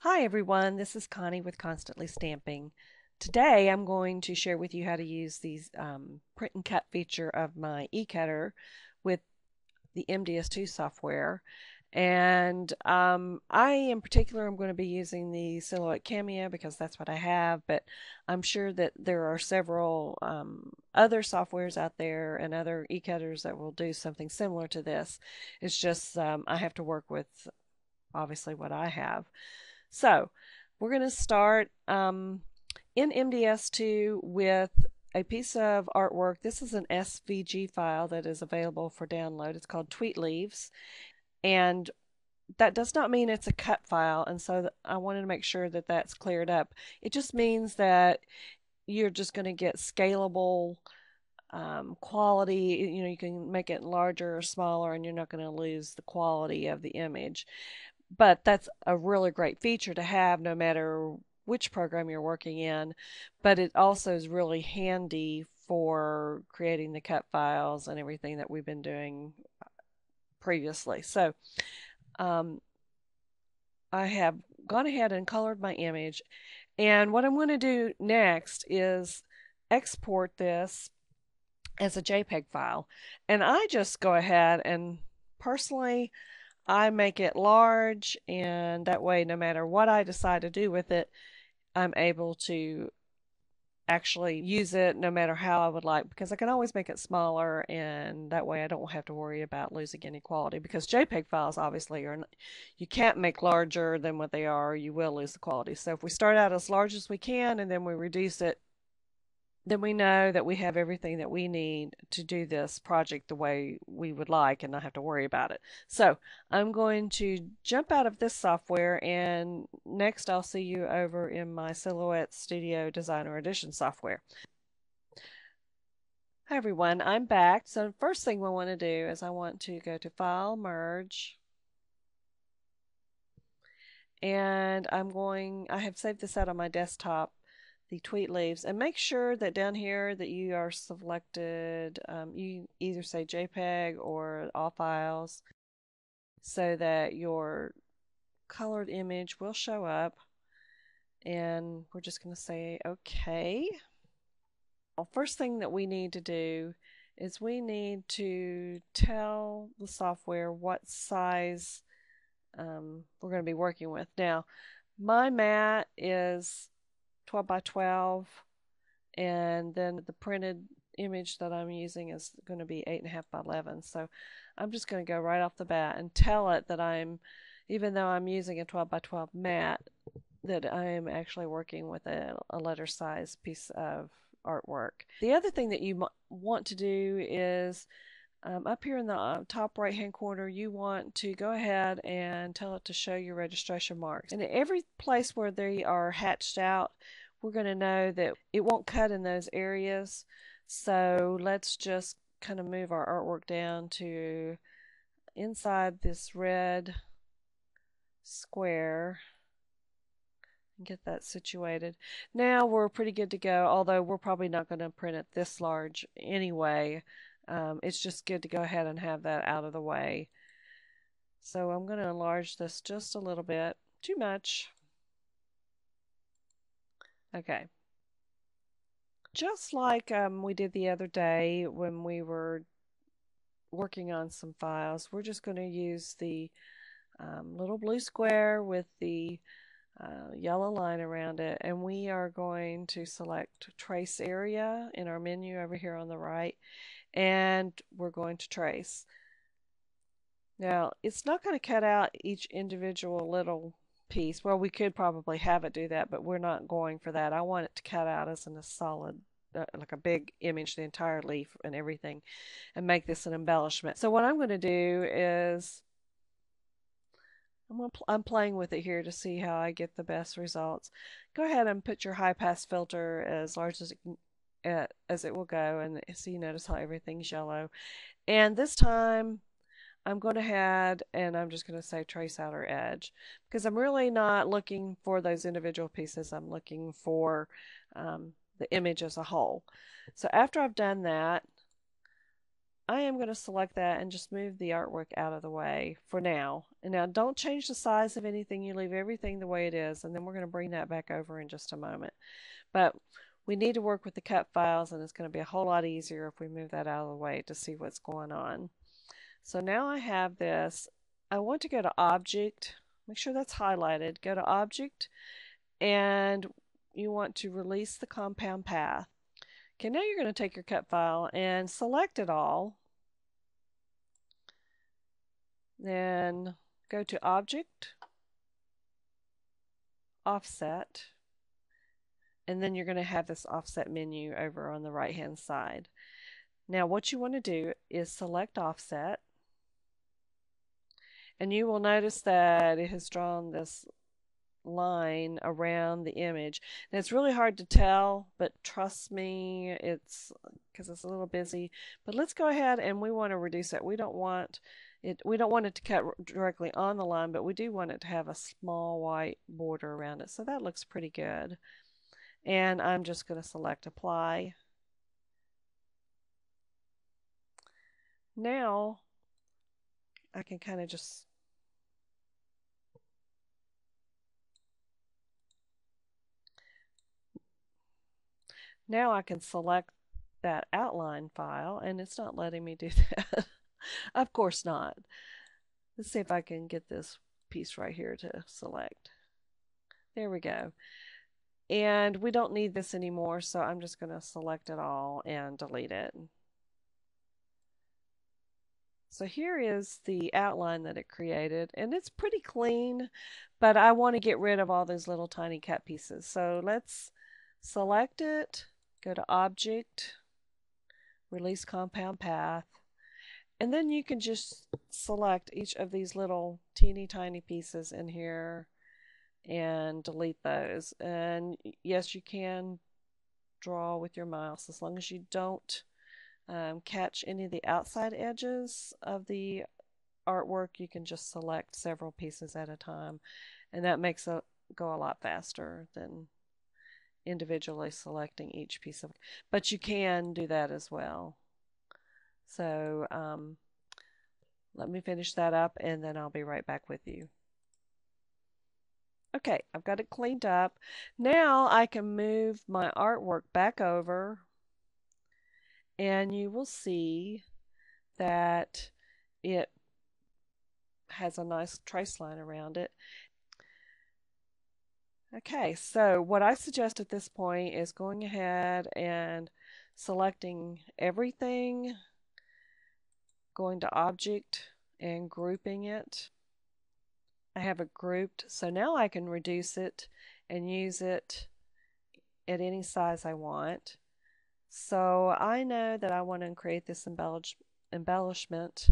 Hi everyone, this is Connie with Constantly Stamping. Today I'm going to share with you how to use these print and cut feature of my e-cutter with the MDS2 software. And I in particular am going to be using the Silhouette Cameo because that's what I have, but I'm sure that there are several other softwares out there and other e-cutters that will do something similar to this. It's just I have to work with obviously what I have. So we're going to start in MDS2 with a piece of artwork. This is an SVG file that is available for download. It's called Tweet Leaves. And that does not mean it's a cut file. And so I wanted to make sure that that's cleared up. It just means that you're just going to get scalable quality. You can make it larger or smaller and you're not going to lose the quality of the image. But that's a really great feature to have no matter which program you're working in. But it also is really handy for creating the cut files and everything that we've been doing previously. So I have gone ahead and colored my image. And what I'm going to do next is export this as a JPEG file. And I just go ahead and personally I make it large, and that way no matter what I decide to do with it, I'm able to actually use it no matter how I would like, because I can always make it smaller, and that way I don't have to worry about losing any quality, because JPEG files obviously are you can't make larger than what they are, you will lose the quality. So if we start out as large as we can and then we reduce it, then we know that we have everything that we need to do this project the way we would like and not have to worry about it. So I'm going to jump out of this software, and next I'll see you over in my Silhouette Studio Designer Edition software. Hi everyone, I'm back. So the first thing we want to do is I want to go to File, Merge, and I have saved this out on my desktop, the tweet leaves, and make sure that down here that you are selected, you either say JPEG or all files, so that your colored image will show up. And we're just going to say okay. Well, first thing that we need to do is we need to tell the software what size we're going to be working with. Now my mat is 12 by 12, and then the printed image that I'm using is going to be 8.5 by 11. So I'm just going to go right off the bat and tell it that even though I'm using a 12 by 12 mat, that I am actually working with a letter size piece of artwork. The other thing that you want to do is up here in the top right hand corner, you want to go ahead and tell it to show your registration marks. And every place where they are hatched out, we're going to know that it won't cut in those areas. So let's just kind of move our artwork down to inside this red square and get that situated. Now we're pretty good to go, although we're probably not going to print it this large anyway. It's just good to go ahead and have that out of the way. So I'm going to enlarge this just a little bit. Too much. Okay. Just like we did the other day when we were working on some files, we're just going to use the little blue square with the yellow line around it, and we are going to select trace area in our menu over here on the right, and we're going to trace. Now it's not going to cut out each individual little piece. Well, we could probably have it do that, but we're not going for that. I want it to cut out as in a solid like a big image, the entire leaf and everything, and make this an embellishment. So what I'm going to do is I'm playing with it here to see how I get the best results. Go ahead and put your high pass filter as large as it will go, and so you notice how everything's yellow. And this time I'm going ahead and I'm just going to say trace outer edge, because I'm really not looking for those individual pieces. I'm looking for the image as a whole. So after I've done that, I am going to select that and just move the artwork out of the way for now. And now don't change the size of anything. You leave everything the way it is, and then we're going to bring that back over in just a moment. But we need to work with the cut files, and it's going to be a whole lot easier if we move that out of the way to see what's going on. So now I have this. I want to go to Object, make sure that's highlighted. Go to Object, and you want to release the compound path. Okay, now you're going to take your cut file and select it all. Then go to Object, Offset, and then you're going to have this offset menu over on the right hand side. Now what you want to do is select Offset, and you will notice that it has drawn this line around the image. And it's really hard to tell, but trust me, it's because it's a little busy. But let's go ahead and we want to reduce it. We don't want it to cut directly on the line, but we do want it to have a small white border around it. So that looks pretty good. And I'm just going to select Apply. Now I can kind of just now I can select that outline file, and it's not letting me do that. Of course not. Let's see if I can get this piece right here to select. There we go. And we don't need this anymore, so I'm just going to select it all and delete it. So here is the outline that it created, and it's pretty clean, but I want to get rid of all those little tiny cut pieces. So let's select it, go to Object, Release Compound Path, and then you can just select each of these little teeny tiny pieces in here and delete those. And yes, you can draw with your mouse as long as you don't catch any of the outside edges of the artwork. You can just select several pieces at a time, and that makes it go a lot faster than individually selecting each piece of, but you can do that as well. So let me finish that up and then I'll be right back with you. Okay, I've got it cleaned up. Now I can move my artwork back over, and you will see that it has a nice trace line around it. Okay, so what I suggest at this point is going ahead and selecting everything, going to Object and grouping it. I have it grouped, so now I can reduce it and use it at any size I want. So I know that I want to create this embellishment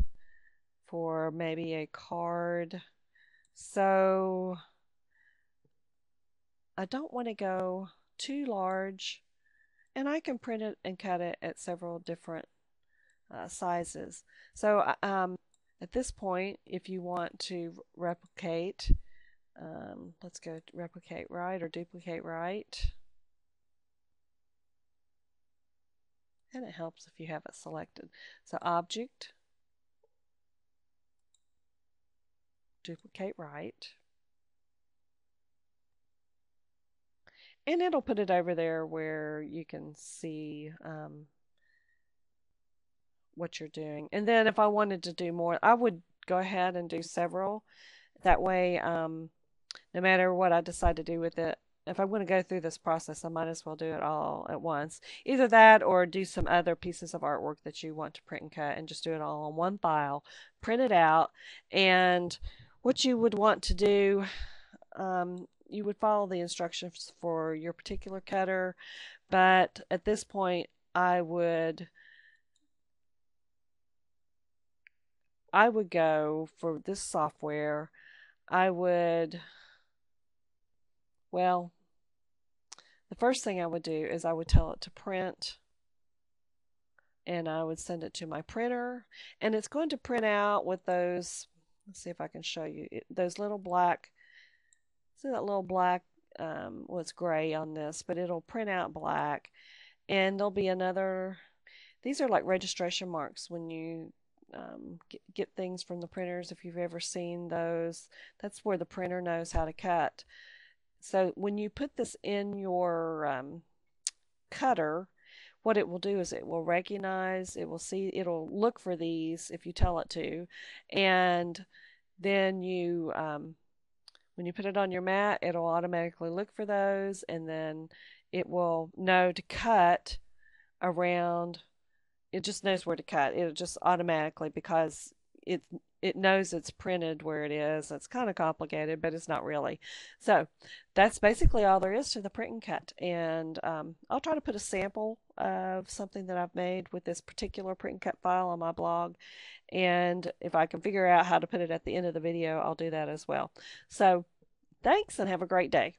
for maybe a card. So I don't want to go too large, and I can print it and cut it at several different sizes. So at this point, if you want to replicate, let's go to replicate right or duplicate right. And it helps if you have it selected. So Object, duplicate right. And it'll put it over there where you can see what you're doing. And then if I wanted to do more, I would go ahead and do several. That way, no matter what I decide to do with it, if I'm going to go through this process, I might as well do it all at once. Either that or do some other pieces of artwork that you want to print and cut and just do it all on one file, print it out. And what you would want to do, you would follow the instructions for your particular cutter, but at this point I would go for this software. Well, the first thing I would do is I would tell it to print, and I would send it to my printer, and it's going to print out with those, let's see if I can show you, those little black, see that little black, well, it's gray on this, but it'll print out black, and there'll be another, these are like registration marks when you get things from the printers. If you've ever seen those, that's where the printer knows how to cut. So when you put this in your cutter, what it will do is it will recognize, it will see, it'll look for these if you tell it to, and then when you put it on your mat, it'll automatically look for those, and then it will know to cut around. It just knows where to cut. It'll just automatically, because it it knows it's printed where it is. It's kind of complicated, but it's not really. So that's basically all there is to the print and cut. And I'll try to put a sample of something that I've made with this particular print and cut file on my blog. And if I can figure out how to put it at the end of the video, I'll do that as well. So thanks and have a great day.